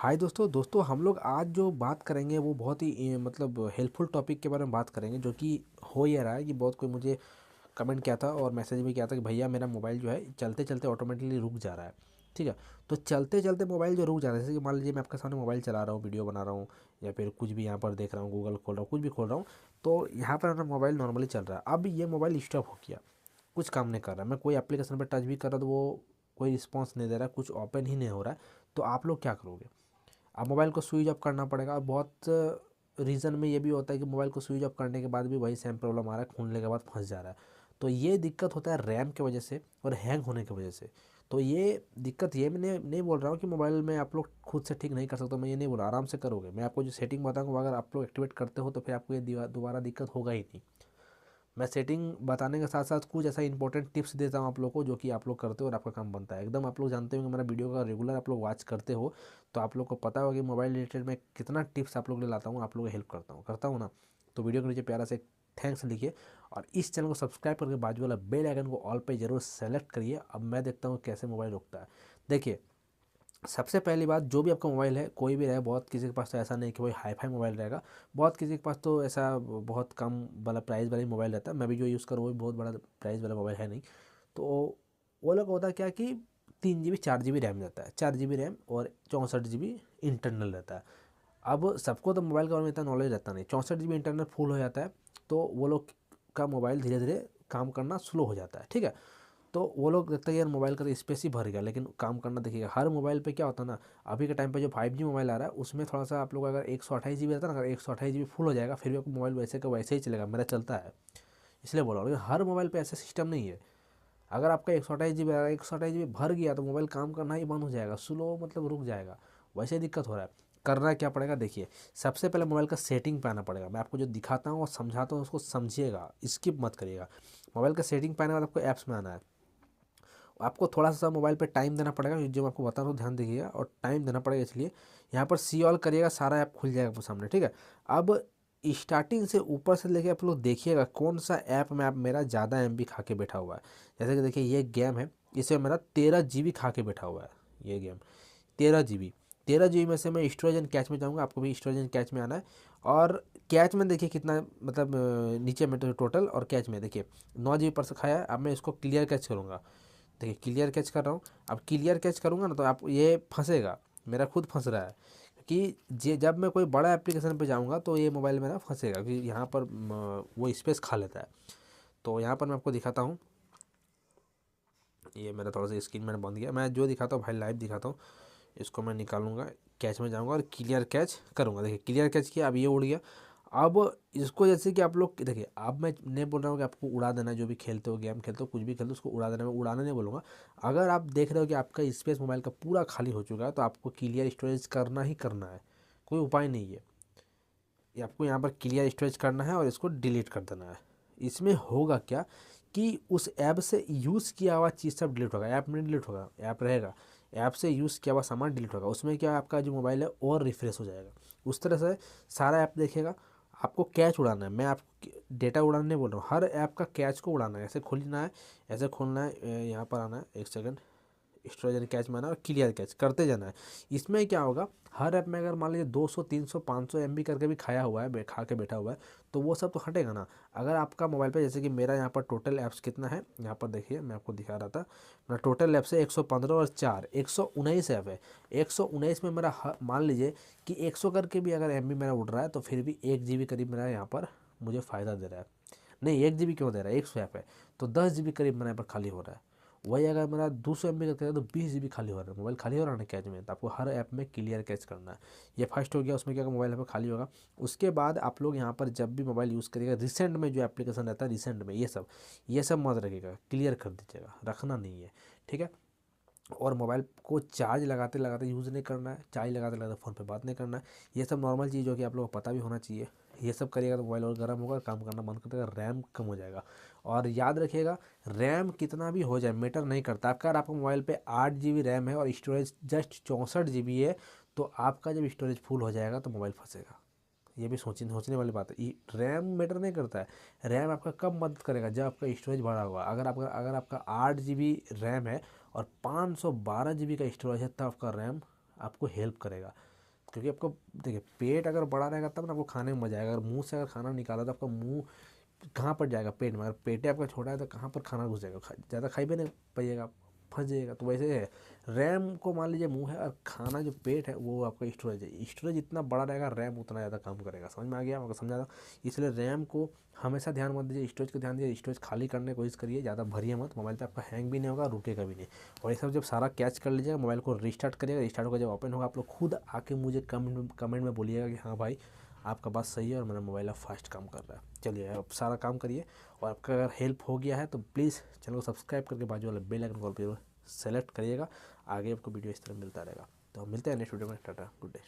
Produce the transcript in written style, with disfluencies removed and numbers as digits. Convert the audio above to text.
हाय दोस्तों हम लोग आज जो बात करेंगे वो बहुत ही मतलब हेल्पफुल टॉपिक के बारे में बात करेंगे, जो कि हो ये रहा है कि बहुत कोई मुझे कमेंट किया था और मैसेज भी किया था कि भैया मेरा मोबाइल जो है चलते चलते ऑटोमेटिकली रुक जा रहा है। ठीक है। तो चलते चलते मोबाइल जो रुक जा रहा है, जैसे कि मान लीजिए मैं आपके सामने मोबाइल चला रहा हूँ, वीडियो बना रहा हूँ या फिर कुछ भी यहाँ पर देख रहा हूँ, गूगल खोल रहा हूँ, कुछ भी खोल रहा हूँ, तो यहाँ पर मेरा मोबाइल नॉर्मली चल रहा है। अब ये मोबाइल स्टॉप हो गया, कुछ काम नहीं कर रहा, मैं कोई एप्लीकेशन पर टच भी कर रहा तो वो कोई रिस्पॉन्स नहीं दे रहा, कुछ ओपन ही नहीं हो रहा है। तो आप लोग क्या करोगे? अब मोबाइल को स्विच ऑफ करना पड़ेगा। और बहुत रीज़न में ये भी होता है कि मोबाइल को स्विच ऑफ करने के बाद भी वही सेम प्रॉब्लम आ रहा है, खोलने के बाद फंस जा रहा है। तो ये दिक्कत होता है रैम की वजह से और हैंग होने की वजह से। तो ये दिक्कत, ये मैं नहीं बोल रहा हूँ कि मोबाइल में आप लोग खुद से ठीक नहीं कर सकते, मैं ये नहीं बोल रहा, आराम से करोगे। मैं आपको जो सेटिंग बताऊँगा अगर आप लोग एक्टिवेट करते हो तो फिर आपको ये दोबारा दिक्कत होगा ही नहीं। मैं सेटिंग बताने के साथ साथ कुछ ऐसा इंपॉर्टेंट टिप्स देता हूँ आप लोग को, जो कि आप लोग करते हो और आपका काम बनता है एकदम। आप लोग जानते हो कि मेरा वीडियो का रेगुलर आप लोग वॉच करते हो, तो आप लोग को पता होगा कि मोबाइल रिलेटेड मैं कितना टिप्स आप लोग ले लाता हूँ, आप लोग को हेल्प करता हूँ ना। तो वीडियो के नीचे प्यारा से थैंक्स लिखिए और इस चैनल को सब्सक्राइब करके बाजू वाला बेल आइकन को ऑल पे जरूर सेलेक्ट करिए। अब मैं देखता हूँ कैसे मोबाइल रुकता है। देखिए, सबसे पहली बात, जो भी आपका मोबाइल है कोई भी रहे, बहुत किसी के पास तो ऐसा नहीं कि कोई हाई फाई मोबाइल रहेगा, बहुत किसी के पास तो ऐसा बहुत कम वाला प्राइस वाला ही मोबाइल रहता है। मैं भी जो यूज़ करूँ वो भी बहुत बड़ा प्राइस वाला मोबाइल है नहीं। तो वो लोग होता क्या कि 3 GB 4 GB रैम रहता है, 4 GB रैम और 64 GB इंटरनल रहता है। अब सबको तो मोबाइल के बारे में इतना नॉलेज रहता नहीं, 64 GB इंटरनल फुल हो जाता है तो वो लोग का मोबाइल धीरे धीरे काम करना स्लो हो जाता है। ठीक है। तो वो लोग देखते हैं यार मोबाइल का तो स्पेस ही भर गया, लेकिन काम करना देखिएगा। हर मोबाइल पे क्या होता है ना, अभी के टाइम पे जो 5G मोबाइल आ रहा है उसमें थोड़ा सा आप लोग अगर 128 GB रहता है ना, अगर 128 GB फुल हो जाएगा फिर भी आपको मोबाइल वैसे का वैसे ही चलेगा, मेरा चलता है इसलिए बोल रहा हूँ। लेकिन हर मोबाइल पे ऐसा सिस्टम नहीं है। अगर आपका 128 GB 128 GB भर गया तो मोबाइल काम करना ही बंद हो जाएगा, स्लो मतलब रुक जाएगा। वैसे ही दिक्कत हो रहा है। करना क्या पड़ेगा देखिए, सबसे पहले मोबाइल का सेटिंग पे आना पड़ेगा। मैं आपको जो दिखाता हूँ और समझाता हूँ उसको समझिएगा, स्किप मत करिएगा। मोबाइल का सेटिंग पे आने के बाद आपको ऐप्स में आना है। आपको थोड़ा सा मोबाइल पे टाइम देना पड़ेगा, जो मैं आपको बता रहा हूँ ध्यान दीजिएगा, और टाइम देना पड़ेगा इसलिए यहाँ पर सी ऑल करिएगा, सारा ऐप खुल जाएगा आपको सामने। ठीक है। अब स्टार्टिंग से ऊपर से लेके आप लोग देखिएगा कौन सा ऐप में आप मेरा ज़्यादा MB खा के बैठा हुआ है। जैसे कि देखिए ये गेम है, इसमें मेरा 13 GB खा के बैठा हुआ है ये गेम। 13 GB, 13 GB में से मैं स्टोरेज एंड कैच में जाऊँगा, आपको भी स्टोरेज एंड कैच में आना है। और कैच में देखिए कितना मतलब नीचे में तो टोटल और कैच में देखिए 9 GB पर से खाया है। अब मैं इसको क्लियर कैच करूँगा, देखिए क्लियर कैच कर रहा हूँ। अब क्लियर कैच करूँगा ना तो आप ये फंसेगा, मेरा खुद फंस रहा है कि जब मैं कोई बड़ा एप्लीकेशन पे जाऊँगा तो ये मोबाइल मेरा फंसेगा, क्योंकि यहाँ पर वो स्पेस खा लेता है। तो यहाँ पर मैं आपको दिखाता हूँ, ये मेरा थोड़ा सा स्क्रीन मैंने बंद किया, मैं जो दिखाता हूँ भाई लाइव दिखाता हूँ। इसको मैं निकालूंगा, कैच में जाऊँगा और क्लियर कैच करूँगा। देखिए क्लियर कैच किया, अब ये उड़ गया। अब इसको जैसे कि आप लोग देखिए, अब मैं नहीं बोल रहा हूँ कि आपको उड़ा देना है, जो भी खेलते हो गेम खेलते हो कुछ भी खेलते हो उसको उड़ा देना, मैं उड़ाना नहीं बोलूँगा। अगर आप देख रहे हो कि आपका स्पेस मोबाइल का पूरा खाली हो चुका है तो आपको क्लियर स्टोरेज करना ही करना है, कोई उपाय नहीं है। ये आपको यहाँ पर क्लियर स्टोरेज करना है और इसको डिलीट कर देना है। इसमें होगा क्या कि उस ऐप से यूज़ किया हुआ चीज़ सब डिलीट होगा, ऐप नहीं डिलीट होगा, ऐप रहेगा। ऐप से यूज़ किया हुआ सामान डिलीट होगा, उसमें क्या आपका जो मोबाइल है और रिफ्रेश हो जाएगा। उस तरह से सारा ऐप देखेगा। आपको कैच उड़ाना है, मैं आपको डेटा उड़ाना नहीं बोल रहा हूँ, हर ऐप का कैच को उड़ाना है। ऐसे खोलना है, ऐसे खोलना है, यहाँ पर आना है, एक सेकंड, स्टोरेज एंड कैच में आना और क्लियर कैच करते जाना है। इसमें क्या होगा, हर ऐप में अगर मान लीजिए 200 300 500 MB करके भी खाया हुआ है, खा के बैठा हुआ है, तो वो सब तो हटेगा ना। अगर आपका मोबाइल पे जैसे कि मेरा यहाँ पर टोटल ऐप्स कितना है, यहाँ पर देखिए मैं आपको दिखा रहा था, मेरा टोटल ऐप्स है 115 और 4 119 ऐप है। 119 में मेरा मान लीजिए कि 100 करके भी अगर MB मेरा उड़ रहा है तो फिर भी 1 GB करीब मेरा यहाँ पर मुझे फ़ायदा दे रहा है। नहीं, 1 GB क्यों दे रहा है, 100 ऐप है तो 10 GB करीब मेरा यहाँ पर खाली हो रहा है। वही अगर मेरा 200 MB का है तो 20 GB खाली हो रहा है, मोबाइल खाली हो रहा है ना कैच में। तो आपको हर ऐप में क्लियर कैच करना है। ये फर्स्ट हो गया, उसमें क्या मोबाइल यहाँ पर खाली होगा। उसके बाद आप लोग यहाँ पर जब भी मोबाइल यूज़ करिएगा, रिसेंट में जो एप्लीकेशन रहता है रिसेंट में ये सब मत रखिएगा, क्लियर कर दीजिएगा, रखना नहीं है। ठीक है। और मोबाइल को चार्ज लगाते लगाते यूज़ नहीं करना है, चार्ज लगाते लगाते फ़ोन पे बात नहीं करना है। ये सब नॉर्मल चीज़ जो कि आप लोगों को पता भी होना चाहिए। ये सब करिएगा तो मोबाइल और गर्म होगा, काम करना बंद कर देगा, रैम कम हो जाएगा। और याद रखिएगा, रैम कितना भी हो जाए मैटर नहीं करता। अगर आपका मोबाइल पे 8 GB रैम है और स्टोरेज जस्ट 64 GB है, तो आपका जब स्टोरेज फुल हो जाएगा तो मोबाइल फंसेगा। ये भी सोचने वाली बात है। रैम मैटर नहीं करता है। रैम आपका कब मदद करेगा, जब आपका स्टोरेज भरा होगा। अगर आपका 8 GB रैम है और 512 GB का स्टोरेज है, तब आपका रैम आपको हेल्प करेगा। क्योंकि आपको देखिए पेट अगर बड़ा रहेगा तब ना आपको खाने में मज़ा आएगा। अगर मुंह से अगर खाना निकाला तो आपका मुंह कहाँ पर जाएगा, पेट में। अगर पेटे आपका छोटा है तो कहाँ पर खाना घुस जाएगा, ज़्यादा खाई भी नहीं पाइएगा, फंस जाइएगा। तो वैसे है, रैम को मान लीजिए मुंह है और खाना जो पेट है वो आपका स्टोरेज है। स्टोरेज जितना बड़ा रहेगा रैम उतना ज़्यादा काम करेगा। समझ में आ गया, आपको समझा था। इसलिए रैम को हमेशा ध्यान मत दीजिए, स्टोरेज को ध्यान दीजिए। स्टोरेज खाली करने की कोशिश करिए, ज़्यादा भरिए मत, मोबाइल पे आपका हैंग भी नहीं होगा, रुकेगा भी नहीं। और ये सब जब सारा कैच कर लीजिएगा, मोबाइल को रिस्टार्ट करिएगा। रिस्टार्ट होकर जब ओपन होगा, आप लोग खुद आके मुझे कमेंट में बोलिएगा कि हाँ भाई आपका बात सही है और मेरा मोबाइल अब फास्ट काम कर रहा है। चलिए अब सारा काम करिए। और आपका अगर हेल्प हो गया है तो प्लीज़ चैनल को सब्सक्राइब करके बाजू वाले बेल आइकन कॉल पर सेलेक्ट करिएगा। आगे आपको वीडियो इस तरह मिलता रहेगा। तो हम मिलते हैं नेक्स्ट वीडियो में। Tata, good day.